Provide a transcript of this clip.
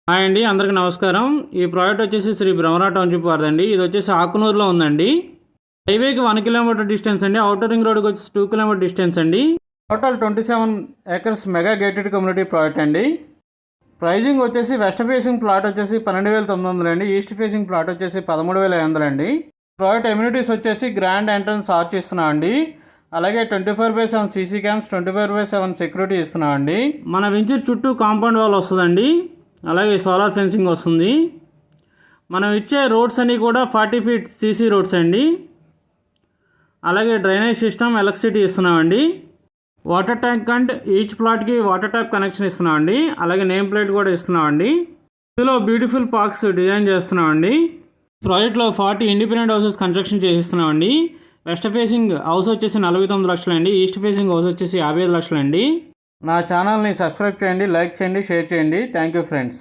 Hi అండి, అందరికీ నమస్కారం. ఈ ప్రాజెక్ట్ వచ్చేసి శ్రీ బ్రహ్మరా టౌన్షిప్ వారిదండి. ఇది వచ్చేసి ఆకునూరులో ఉందండి. హైవేకి 1 కిలోమీటర్ డిస్టెన్స్ అండి. అవుటర్ రింగ్ రోడ్కి వచ్చేసి 2 కిలోమీటర్ డిస్టెన్స్ అండి. Total 27 acres mega gated community project అండి. ప్రైజింగ్ వచ్చేసి వెస్ట్ ఫేసింగ్ ప్లాట్ వచ్చేసి 12,900 అండి. ఈస్ట్ ఫేసింగ్ ప్లాట్ వచ్చేసి 13,500 అండి. ప్రాజెక్ట్ ఎమ్యూనిటీస్ వచ్చేసి గ్రాండ్ ఎంట్రన్స్ ఆర్చ్ ఇస్తున్నాం అండి. అలాగే 24/7 సీసీ క్యామ్స్, 24/7 సెక్యూరిటీ ఇస్తున్నాం అండి. మన వెంచర్ చుట్టూ కాంపౌండ్ వాల్ వస్తుందండి. అలాగే సోలార్ ఫెన్సింగ్ వస్తుంది. మనం ఇచ్చే రోడ్స్ అన్నీ కూడా 40 ఫీట్ సీసీ రోడ్స్ అండి. అలాగే డ్రైనేజ్ సిస్టమ్, ఎలక్ట్రిసిటీ ఇస్తున్నామండి. వాటర్ ట్యాంక్ అండ్ ఈచ్ ప్లాట్కి వాటర్ ట్యాప్ కనెక్షన్ ఇస్తున్నామండి. అలాగే నేమ్ ప్లేట్ కూడా ఇస్తున్నామండి. ఇందులో బ్యూటిఫుల్ పార్క్స్ డిజైన్ చేస్తున్నామండి. ప్రాజెక్ట్లో 40 ఇండిపెండెంట్ హౌసెస్ కన్స్ట్రక్షన్ చేసిస్తున్నామండి. వెస్ట్ ఫేసింగ్ హౌస్ వచ్చేసి 49 లక్షలు అండి. ఈస్ట్ ఫేసింగ్ హౌస్ వచ్చేసి 55 లక్షలు అండి. నా ఛానల్ని సబ్స్క్రైబ్ చేయండి, లైక్ చేయండి, షేర్ చేయండి. Thank you friends.